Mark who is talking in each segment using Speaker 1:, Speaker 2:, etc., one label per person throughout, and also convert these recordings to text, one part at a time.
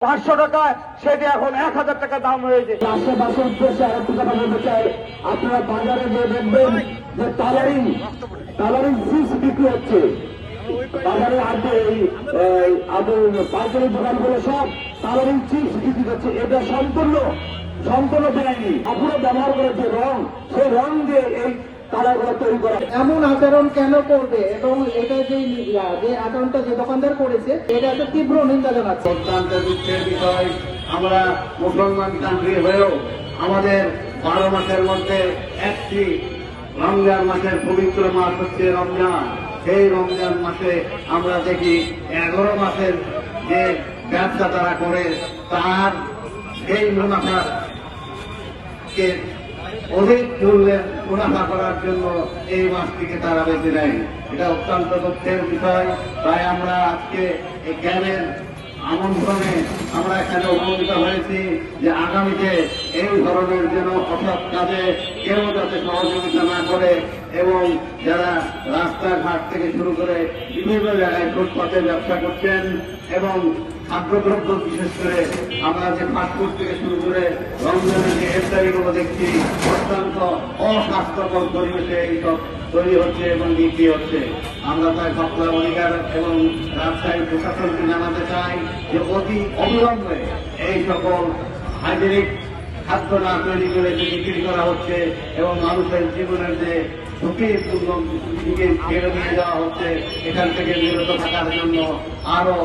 Speaker 1: 500 টাকা সেটা এখন 1000 টাকা দাম হয়েছে।
Speaker 2: আশেপাশের উদ্দেশ্যে আরেকটু কথা বলতে চাই, আপনারা বাজারে গিয়ে দেখবেন যে কালারিং চিপস বিক্রি হচ্ছে বাজারে। পাইকারি দোকানগুলো সব কালারিং চিপস বিক্রি করছে। এটা সম্পূর্ণ বেআইনি। আপনারা ব্যবহার করেছে রং, সেই রং দিয়ে এই কালারগুলো তৈরি করা।
Speaker 3: এমন আচরণ কেন করবে এবং এটা যে আচরণটা যে দোকানদার করেছে এটা একটা তীব্র নিন্দা জানাচ্ছে।
Speaker 2: অত্যন্ত দুঃখের বিষয়, আমরা মুসলমান কান্ট্রি হয়েও আমাদের 12 মাসের মধ্যে একটি রমজান মাসের পবিত্র মাস হচ্ছে রমজান। সেই রমজান মাসে আমরা দেখি 11 মাসের যে ব্যবসা তারা করে তার সেই মুনাফাকে অধিক মূল্যের মুনাফা করার জন্য এই মাসটিকে তারা বেছে নেয়। এটা অত্যন্ত দুঃখের বিষয়। তাই আমরা আজকে এই জ্ঞানের আমন্ত্রণে আমরা এখানে উপনীত হয়েছি যে আগামীতে এই ধরনের যেন অসৎ কাজে কেউ যাতে সহযোগিতা না করে এবং যারা রাস্তাঘাট থেকে শুরু করে বিভিন্ন জায়গায় ফুটপাতে ব্যবসা করছেন এবং খাদ্যদ্রব্য বিশেষ করে আমরা যে ফাস্টফুড থেকে শুরু করে রমজানের যে ইফতারিগুলো দেখছি অত্যন্ত অস্বাস্থ্যকর পরিবেশে এইসব তৈরি হচ্ছে এবং বিক্রি হচ্ছে। আমরা তাই ভোক্তা অধিকার এবং রাজশাহী প্রশাসনকে জানাতে চাই যে অতি অবিলম্বে এই সকল হাইজেনিক খাদ্য না তৈরি করে যে বিক্রি করা হচ্ছে এবং মানুষের জীবনের যে ঝুঁকিপূর্ণ দিকে ফেলে নিয়ে যাওয়া হচ্ছে এখান থেকে বিরত থাকার জন্য আরো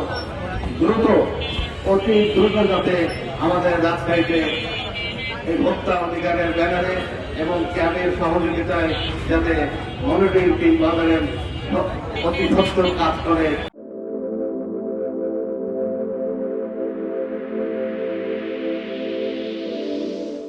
Speaker 2: অতি দ্রুত যাতে আমাদের রাজশাহীতে এই ভোক্তা অধিকারের ব্যানারে এবং ক্যাবের সহযোগিতায় যাতে মনিটরিং টিম বাজারের অতি সত্তর কাজ করে।